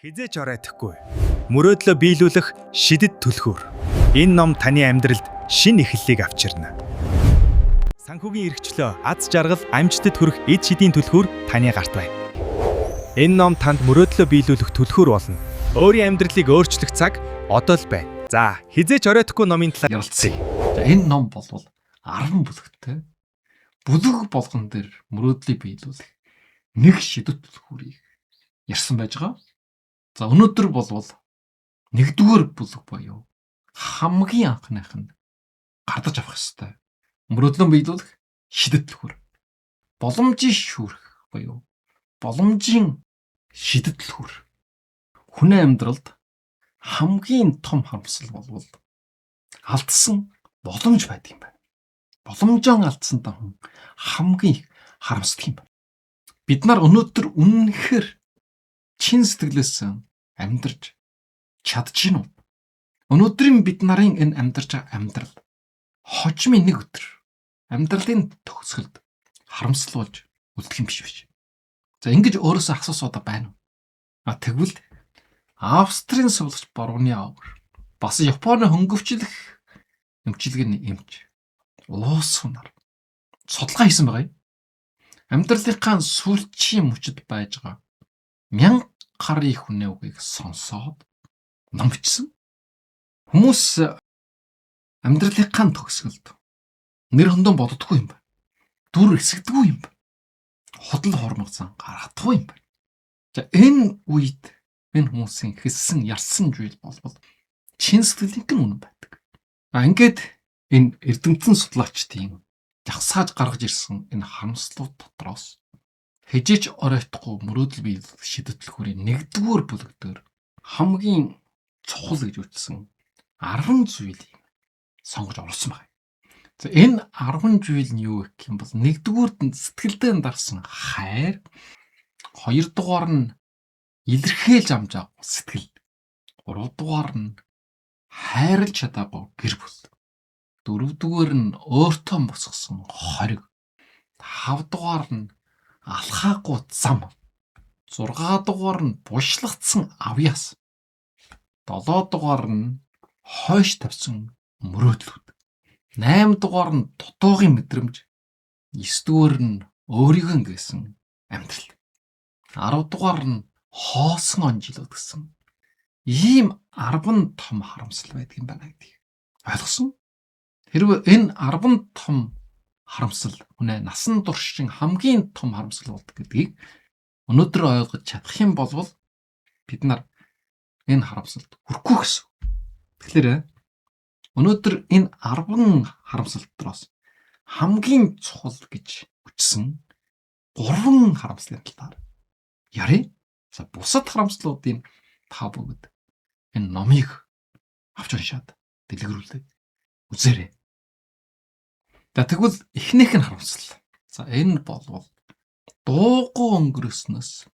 Хизээч оройтхгүй. Мөрөөдлөө биелүүлэх шидэд түлхүүр. Энэ ном таны амьдралд шинэ эхлэлийг авчирна. Санхүүгийн эрхчлөө, аз жаргал, амжилтад хүрэх эд шидийн түлхүүр таны гарт байна. Энэ ном танд мөрөөдлөө биелүүлэх түлхүүр болно. Өөрийн амьдралыг өөрчлөх цаг одоо л байна. За, хизээч оройтхгүй номын талаар ярилцъя. За энэ ном болвол 10 бүлэгтэй. Бүлэг болгон дээр мөрөөдлийг биелүүлэх нэг шидэт түлхүүрийг ярьсан байж байгаа. За өнөөдөр болвол нэгдүгээр бүлэг боёо хамгийн анхных нь гардаж авах ёстой. Мөрөөдлөө биелүүлэх шидэт түлхүүр. Боломжийн шүүрэх боёо боломжийн шидэт түлхүүр. Хүний амьдралд хамгийн том харамсал болвол алдсан боломж байдаг юм байна. Боломжоо алдсантай хүн хамгийн их харамсдаг юм байна. Бид нар өнөөдөр үнэнхээр чин сэтгэлээс амьдарч чадчихна уу? Өнөөдрийн бид нарын энэ амьдарч байгаа амьдрал хожмын нэг өдөр амьдралын төгсгөлд харамсал болж үлдэх юм биш. За ингэж өөрөөсөө асуусаа байна уу? Тэгвэл Австрийн сувлагч Боргоны авар бас Японы хөнгөвчлөх эмчилгээний эмч уус сунаар судалгаа хийсэн байгаа юм. Амьдралынхаа сүүлчийн мөчөд байж байгаа 1000 гаруй хүний үгийг сонсоод ном бичсэн. Хүмүүс амьдралынхаа төгсгөлд нэр хөндөө боддоггүй юм байна. Дүр эсгдэггүй юм байна. Худал хормог зан гаргадаггүй юм байна. За энэ үед энэ хүмүүсийн хэлсэн ярьсан зүйл болвол чин сэтгэлийн үнэн байдаг. Ингээд энэ эрдэмтэн судлаачдын жагсааж гаргаж ирсэн энэ харамслууд дотроос хижиж оройтхгүй мөрөөдөл биелүүлэх шидэт түлхүүрийн нэгдүгээр бүлэг дээр хамгийн чухал гэж үзсэн 10 зүйлийг сонгож оруулсан байна. За энэ 10 зүйл нь юу гэх юм бол нэгдүгээрт нь сэтгэлдээ дарсан хайр, хоёрдугаар нь илэрхийлж амжаагүй сэтгэл, гуравдугаар нь хайрлж чадаагүй гэр бүл, дөрөвдүгээр нь өөртөө босгосон хориг, тавдугаар нь алхаагүй зам, 6 дугаар нь бушлагдсан авьяас, 7 дугаар нь хойш тавьсан мөрөөдлүүд, 8 дугаар нь дутуугийн мэдрэмж, 9 дугаар нь өөрийгөө гэсэн амьдрал, 10 дугаар нь хоосон онжилууд гэсэн ийм 10 том харамсал байдаг юм байна гэдэг. Ойлгосон? Хэрвээ энэ 10 том харамсал үнэ насан туршийн хамгийн том харамсал болдог гэдгийг өнөөдөр ойлгож чадах юм бол бид нар энэ харамсалд хүрэхгүй гэсэн. Тэгэхээр өнөөдөр энэ 10 харамсал дотроос хамгийн чухал гэж үздсэн 3 харамслын талаар ярив. За бусад харамслуудын та бүгд энэ номыг авч уншаад дэлгэрүүлээд үзээрэй. За тэгвэл эхнийх нь харамсал. За энэ болвол дуугүй өнгөрснөөс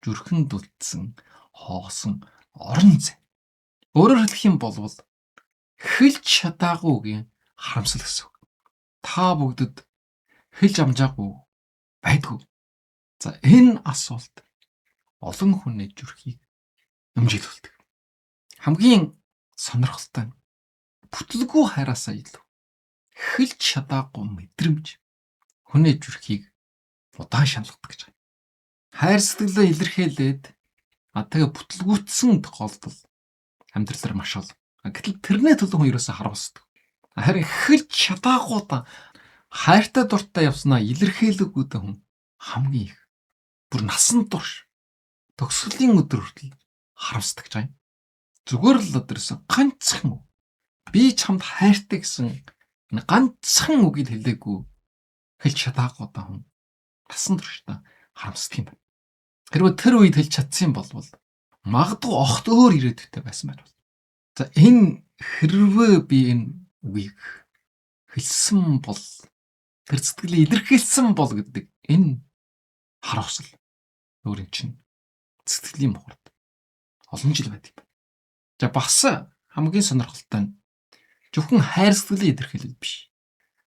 зүрхэнд үлдсэн хоосон орон зай. Өөрөөр хэлэх юм бол хэлж чадаагүйгийн харамсал гэсэн үг. Та бүгдэд хэлж амжаагүй байдгүй. За энэ асуулт олон хүний зүрхийг өмжилүүлдэг. Хамгийн сонирхолтой нь бүтлгүй хайраасаа илүү хэлж чадаагүй мэдрэмж хүний зүрхийг удаан шаналгадаг гэж байна. Хайр сэтгэлээ илэрхийлээд тэгээ бүтлгүүтсэн тохиолдол амьдралаар маш ол. Гэтэл тэрний төлөө хүн ерөөсөө харамсдаг. Харин хэлж чадаагүйдаа хайртай дуртай явснаа илэрхийлэггүйдээ хүн хамгийн их бүр насан турш төгсгөлийн өдөр хүртэл харамсдаг жаа. Зүгээр л өдөрсөн ганцхан би чамд хайртай гэсэн ганцхан үгийг хэлээгүй хэлж чадаагүй хүн насан туршдаа харамсдаг юм байна. Хэрвээ тэр үед хэлж чадсан бол магадгүй огт өөр ирээдүйтэй байсан байх. За энэ хэрвээ би энэ үгийг хэлсэн бол тэр сэтгэлийг илэрхийлсэн бол гэдэг энэ харамсал өөрийн чинь сэтгэлийн мухард олон жил байдаг юм. За бас хамгийн сонирхолтой нь зөвхөн хайр сэтгэлийн илэрхийлэл биш.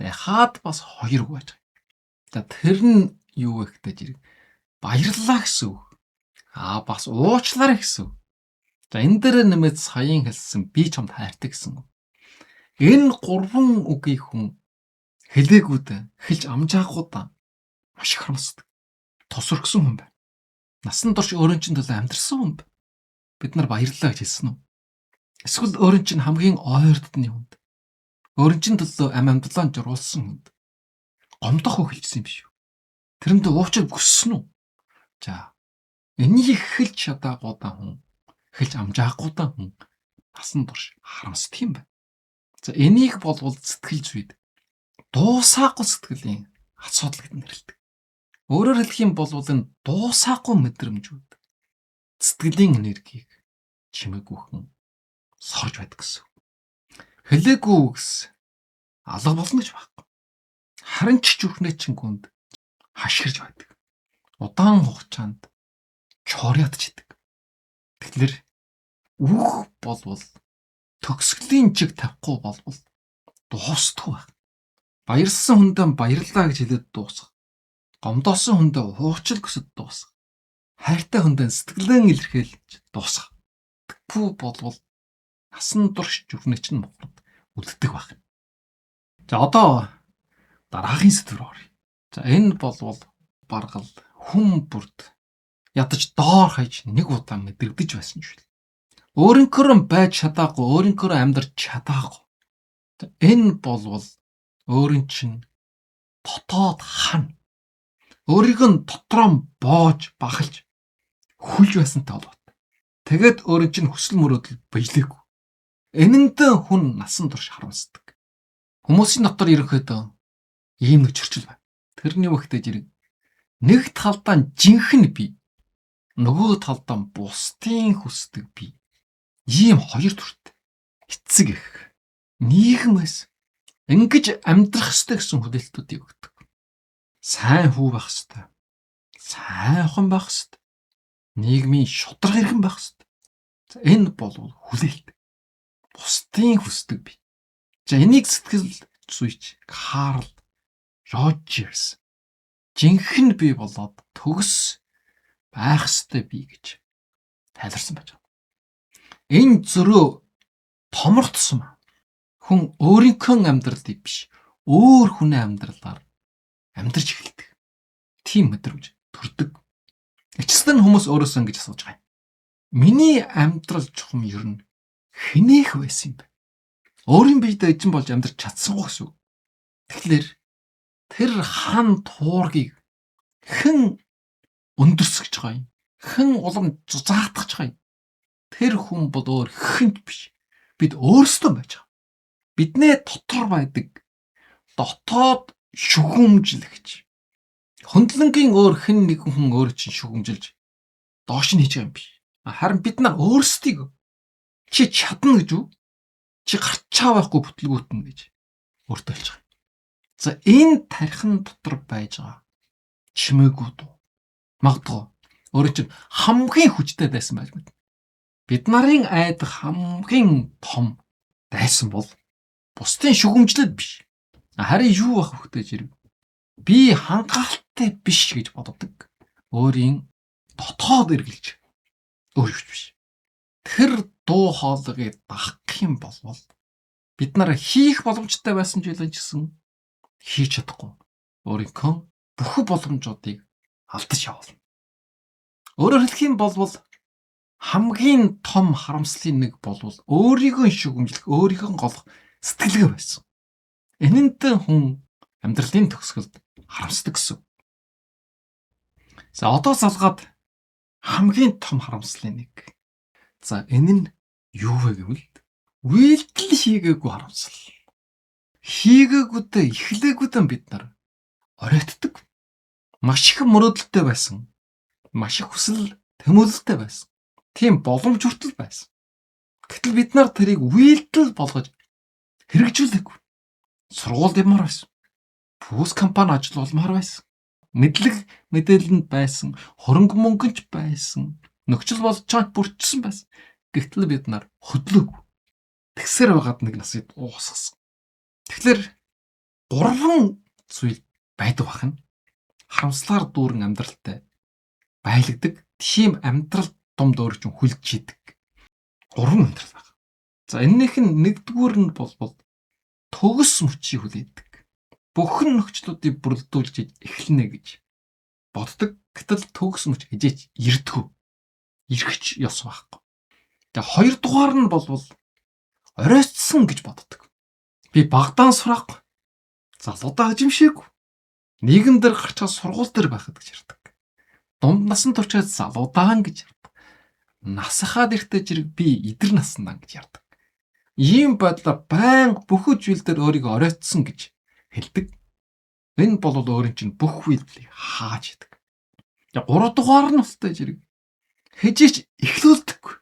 Тэгээ хаад бас хоёр үг байж байгаа. За тэр нь юу вэ гэхтэй зэрэг баярлалаа гэсэн үг. Бас уучлаарай гэсэн. За энэ дээр нэмээд саяын хэлсэн би чамд хайртай гэсэн. Энэ 3 үгийг хүн хэлээгүүд хэлж амжаагуудаа маш их харамсдаг. Тос өргсөн хүн байна. Насан турш өөрийн чинь төлөө амьдрсан хүн байна. Бид нар баярлалаа гэж хэлсэн үү? Эсвэл өөрийн чинь хамгийн ойрдны хүнд. Өөрийн чинь төлөө амьдлаа журуулсан хүнд. Гомдох уу хэлсэн юм биш үү? Тэрэнд уучрал өссөн үү? За энийг хэлж чадаагуудаа хүн хэлж амжаагуудаа хүн насан турш харамсдаг юм байна. За энийг болвол сэтгэл зүйд дуусаагүй сэтгэлийн асуудал гэж нэрлэдэг. Өөрөөр хэлэх юм бол энэ дуусаагүй мэдрэмжүүд сэтгэлийн энергийг чимээгүйхэн сорж байдаг гэсэн. Хэлээгүй үгс алга болно гэж байхгүй. Харин ч зүрхнээ чин гүнд хашгирж байдаг. Удаан хугацаанд чорьядчихдаг. Тэгэхээр үг болвол төгсгөлийн чиг тавихгүй болвол дуустдаг байх. Баярлсан хүндээ баярлалаа гэж хэлээд дуусгах. Гомдоосон хүндээ хуучил гэсэд дуусгах. Хайртай хүндээ сэтгэлэн илэрхийлж дуусгах. Тэгвэл болвол насан турш зүрхнээ чинь мухад үлддэг байх. За одоо дараагийн сэдв рүү оръё. За энэ болвол баргал хүн бүрд ядаж доор хаяж нэг удаа мэдрэгдэж байсан шүү дээ. Өөрийнхөө байж чадаагүй, өөрийнхөө амьдарч чадаагүй. Энэ болвол өөрийн чинь дотоод хана. Өөрийг нь дотроо боож, бахалж, хүлж байсантай холбоотой. Тэгээд өөрийн чинь хүсэл мөрөөдөл баялаагүй. Энэндээ хүн насан турш харамсдаг. Хүмүүсийн дотор ерөнхийдөө ийм нэг зөрчил байна. Тэрний вахтай жирэг. Нэг талдаа жинхэнэ би, нөгөө талдаа бусдын хүсдэг би. Ийм хоёр төртэй. Эцэг их нийгмээс ингэж амьдрах ёстой гэсэн хүлээлтүүдийг өгдөг. Сайн хүү байх ёстой. Сайн охин байх ёстой. Нийгмийн шударга иргэн байх ёстой. Энэ бол хүлээлт. Бусдын хүсдэг би. За энийг сэтгэл зүйч Карл Рожерс жинхэнэ би болоод төгс байх ёстой би гэж тайлбарсан байж байгаа. Энэ зөрөө томрох тусам хүн өөрийнхөө амьдралыг биш өөр хүний амьдралаар амьдарч эхэлдэг. Тийм мэдрэмж төрдөг. Эцэст нь хүмүүс өөрөөсөө ингэж асууж байгаа юм. Миний амьдрал чухам ер нь хэнийх байсан юм бэ? Өөрийн биедээ эзэн болж амьдарч чадсангүй гэсэн үг. Тэгэхээр тэр хан туургийг хэн өндөрсгөж байгаа юм? Хэн улам зузаатгах байгаа юм? Тэр хүн бол өөр хэнт биш. Бид өөрсдөө байж байгаа. Биднээ дотор байдаг дотоод шүгүмжлэгч. Хөндлөнгийн өөр хэн нэгэн хүн өөр чинь шүгүмжилж доош нь хийж байгаа юм биш. Харин бид нар өөрсдийг чи чадна гэж үү? Чи гарчаа байхгүй бүтлгүүтэн гэж өөртөө хэлж байгаа. За энэ тархин дотор байж байгаа чимээгүүд магадгүй өөрөө чинь хамгийн хүчтэй дайсан байж мэднэ. Бид нарын айдах хамгийн том дайсан бол бусдын шүгүмжлэл биш. Харин юу байх вөхтэй жирэг? Би хангалттай биш гэж боддог. Өөрийн дотоод эргэлж өөрөвч биш. Тэр дуу хоолойг дагах юм бол бид нар хийх боломжтой байсан зүйлээ гэсэн хийж чадахгүй. Өөрийнхөө бүх боломжуудыг алдаж явуулна. Өөрөөр хэлэх юм бол хамгийн том харамслын нэг бол өөрийгөө шүгэмжлэх, өөрийгөө голох сэтгэлгээ байсан. Энэнтэй хүн амьдралын төгсгөлд харамсдаг гэсэн. За одоо залгаад хамгийн том харамслын нэг. За энэ нь юу вэ гэвэл үйлдэл хийгээгүй харамсал. Хийгээгүйдээ эхлээгүйдээ бид нар оройтдаг. Маш их мөрөөдөлтэй байсан. Маш их хүсэл тэмүүлэлтэй байсан. Тийм боломж хүртэл байсан. Гэтэл бид нар тэрийг үйлдэл болгож хэрэгжүүлээгүй. Сургууль дэмар байсан. Пүүс компани ажиллаулмаар байсан. Мэдлэг мэдээлэлд байсан. Хөрөнгө мөнгөнд байсан. Нөхцөл болж чад бүрдсэн байсан. Гэтэл бид нар хөдлөөгүй. Тэгсээр байгаад нэг насыг уусгасан. Тэгэхээр 3 зүйл байдаг бахна. Харамслаар дүүрэн амьдралтай байлгдаг тийм амьдрал домд өөр чинь хүлж идэг. 3 амьдрал байна. За энэнийх нь нэгдүгээр нь бол төгс мөчийг хүлээдэг. Бүхэн нөхцлүүдийг бүрэлдүүлж эхлэнэ гэж боддог. Гэтэл төгс мөч хижээч ирдэггүй. Ирхэж ёс байхгүй. Тэгээ хоёрдугаар нь бол оройтсон гэж боддог. Би багдаан сурахгүй. Залуудаа хажимшээгүй. Нийгэм дээр гарчаа сургууль дээр байхад гэж ярьдаг. Дунд насанд очиад залуудаан гэж ярьдаг. Насахаад ихтэй зэрэг би идэр наснаа гэж ярьдаг. Ийм байдлаар байнга бүх зүйл дээр өөрийгөө оройтсон гэж хэлдэг. Энэ бол өөрийн чинь бүх үйлдэлийг хааж идэг. 3 дугаар нь устай зэрэг хижиж эхлүүлдэггүй.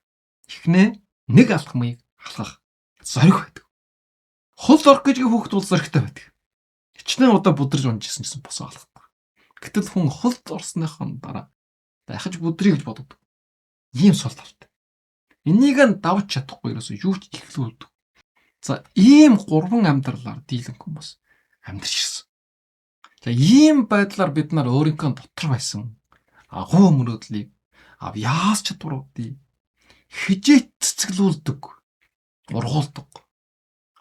Эхнээ нэг алхмыг алхах зориг байдаг. Хул орох гэж хүүхэд бол зоригтой байдаг. Хичнээн удаа бүдэрж унжсэн гэсэн босоо алхдаг. Гэтэл хүн хулд орсныхон дараа дахиж бүдрий гэж боддог. Ийм сул талтай. Энийг нь давж чадахгүй ерөөсөө юу ч ихлүүлдэг. За ийм 3 амьдралаар дийлэн хүмүүс амьдарч ирсэн. За ийм байдлаар бид нар өөрийнхөө дотор байсан агуу мөрөөдлийг яас чадваруудыг хижээт цэцгэлүүлдэг, ургуулдаг,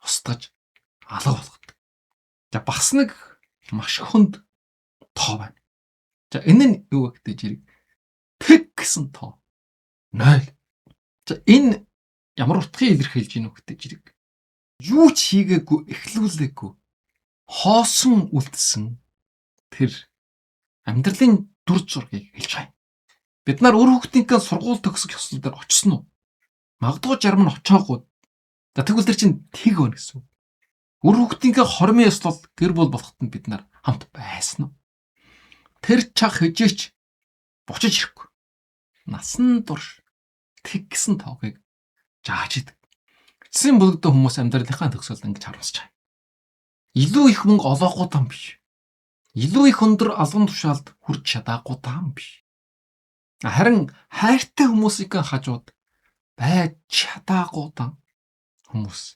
устгаж алга болгодог. За бас нэг маш хүнд тоо байна. За энэ нь юу вэ гэдэг тэг гэсэн тоо. 0. За энэ ямар утгыг илэрхийлж гинэ вэ гэдэг юу ч хийгээгүй, эхлүүлээгүй, хоосон үлдсэн тэр амьдралын дүр зургийг хэлж байна. Бид нар өөр хүүхдийнхээ сургууль төгсөх ёслол дээр очсон уу? Магадгүй зарим нь очоогүй. За тэгвэл тэр чинь тэг байна гэсэн. Өөр хүүхдийнхээ хормын ёслол гэр бүл болоход нь бид нар хамт байсан уу? Тэр чаг хижээч бочиж ирэхгүй. Насан турш тэг гэсэн тоогыг зааж идэг. Эцсийн бүлэгдээ хүмүүс амьдралынхаа төгсгөлд ингэж харамсаж байна. Илүү их мөнгө олоогүй таам биш. Илүү их өндөр алган тушаалд хүрч чадаагүй таам биш. Харин хайртай хүмүүсийн хажууд байж чадаагүй таам хүмүүс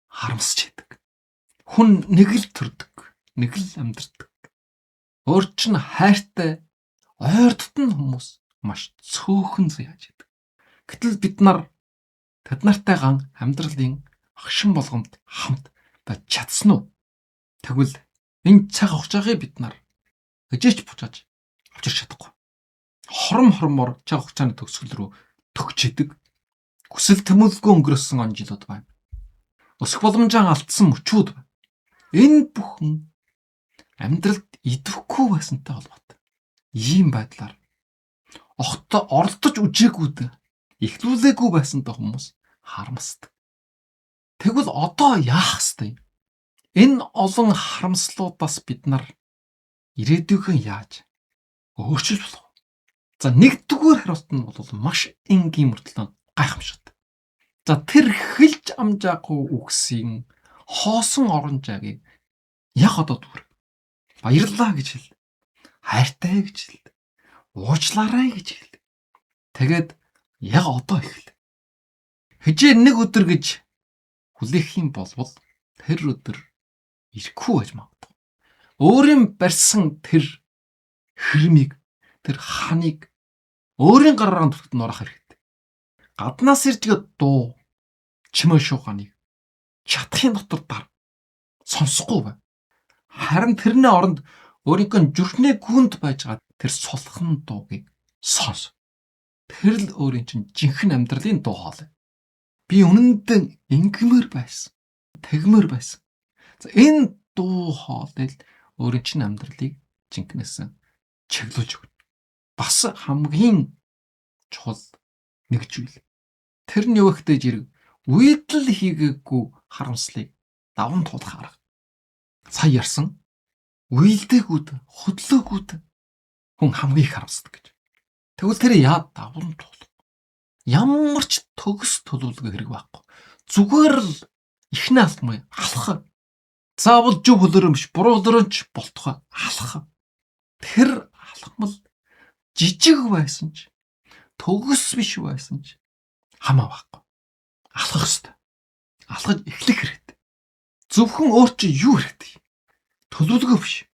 харамсаж идэг. Хүн нэг л төрдөг, нэг л амьдардаг. Өөр чинь хайртай ойр дотн хүмүүс маш цөөхөн заяаж идэг. Гэтэл бид нар тэд нартайгаан амьдралын агшин болгонд хамт байж чадсан уу? Тэгвэл энэ цаг хугацааг бид нар хижээч бучааж авчирч чадахгүй. Хормоор цаг хугацааны төгсгөл рүү төгч идэг. Хүсэл тэмүүлгүй өнгөрсөн он жилүүд байна. Өсөх боломжоо алдсан мөчүүд байна. Энэ бүхэн амьдралд идэвхгүй байсантай холбоотой. Ийм байдлаар огтоо оролдож үжээгүүд эхлүүлээгүй байсантай хүмүүс харамсдаг. Тэгвэл одоо яах ёстой юм? Энэ олон харамслуудаас бид нар ирээдүйгөө яаж өөрчилж болох вэ? За нэгдүгээр хариулт нь бол маш энгийн мөртлөө гайхамшигтай. За тэр хэлж амжаагүй үгсийн хоосон орон жаагийг яг одоо дүр. Баярлалаа гэж хэл. Хайртай гэж хэл. Уучлаарай гэж хэл. Тэгээд яг одоо эхэл. Хижээ нэг өдөр гэж хүлээх юм бол тэр өдөр ирэхгүй байж магадгүй. Өөрийн барьсан тэр хэрмийг, тэр ханыг өөрийн гараараа түлхт нурах хэрэгтэй. Гаднаас ирдэг дуу, чимээ шууганыг чатхын дотор дар сонсохгүй бай. Харин тэрний оронд өөрийнхөө зүрхний гүнд байж байгаа тэр сулхан дуугийг сонс. Тэр л өөрийн чинь жинхэнэ амьдралын дуу хоолой. Би үнэндээ ингэмээр байсан. Тэгмээр байсан. За энэ дуу хоолой л өөрийн чинь амьдралыг жинхнээс чиглүүлж өгнө. Бас хамгийн чухал нэг зүйл. Тэр нь юу гэхтэй зэрэг үйлдэл хийгээгүй харамслыг даван туулах арга. Сая ярьсан үйлдээгүүд, хөдлөөгүүд хүн хамгийн их харамсдаг гэж. Тэгвэл тэр яа даван туулах? Ямар ч төгс төлөвлөгөө хэрэг байхгүй. Зүгээр л ихний алхмыг алхах. Заавал зөв хөлөөрөмш, буруу хөлөөрөмч болтугай алхах. Тэр алхмал жижиг байсан ч, төгс биш байсан ч хамаа байхгүй. Алхах ёстой. Алхаж эхлэх хэрэгтэй. Зөвхөн өөр чи юу хэрэгтэй? Төлөвлөгөө биш.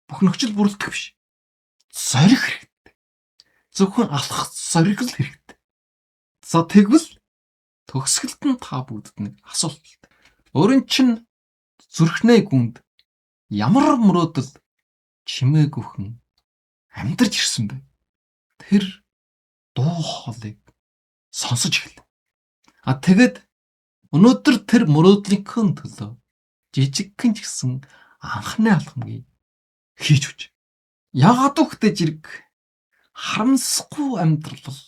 Бүх нөхцөл бүрэлдэх биш. Зориг хэрэгтэй. зөвхөн алхах зориг л хэрэгтэй. За тэгвэл төгсгөлд нь та бүгдд нэг асуулт. Өөрийн чинь зүрхнээ гүнд ямар мөрөөдөл чимээгүйхэн амьдарч ирсэн бэ? Тэр дуу хоолойг сонсож эхэлв. Тэгэд өнөөдөр тэр мөрөөдлийнхөө төлөө жижигхэн ч гэсэн анхны алхамыг хийж үж. Яагаад үхтэй жирэг харамсахгүй амьдрал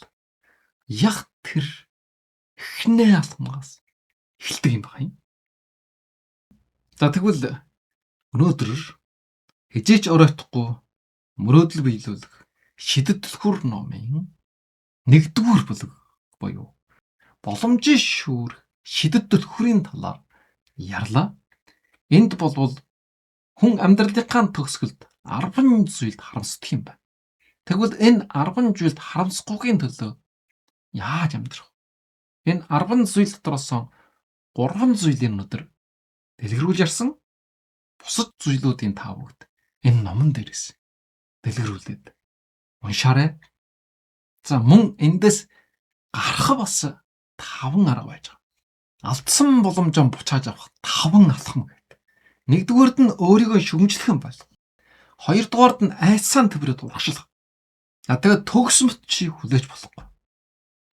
яг тэр эхний алхамгаас эхэлдэг юм байна. За тэгвэл өнөөдөр хизээч оройтхгүй мөрөөдөл биелүүлэх шидэт түлхүүр номын 1-р бүлэг буюу боломжийн шүүр шидэт түлхүүрийн талаар ярьлаа. Энд болвол хүн амьдралынхаа төгсгөлд 10 зүйлд харамсдаг юм байна. Тэгвэл энэ 10 зүйлд харамсахгүйн төлөө яаж амьдрах вэ? Энэ 10 зүйл дотроос 3 зүйлийн өнөдөр дэлгэрүүлж ярьсан. Бусад зүйлүүдийн та бүгд энэ номон дээрээс дэлгэрүүлээд уншаарай. За мөн эндээс гарах бас 5 арга байж байгаа. Алдсан боломжоо буцааж авах 5 алхам гэдэг. 1-дүгээрд нь өөрийгөө шүмжлэх юм байна. 2-дугаард нь айцсан төврөд урагшлах. Тэгээд төгсмөт чи хүлээж болохгүй.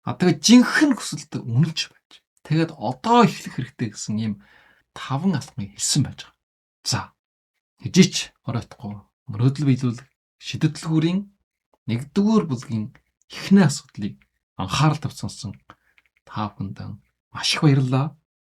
Тэгээд жинхэнэ хүсэлд үнэнч байж. Тэгээд одоо эхлэх хэрэгтэй гэсэн ийм 5 алхмыг хэлсэн байж байгаа. За хижээч оройтхгүй мөрөөдөл биелүүлэх шидэт түлхүүрийн 1-р бүлгийн эхний асуудлыг анхаарал тавьсан та бүхэнд маш их баярлалаа.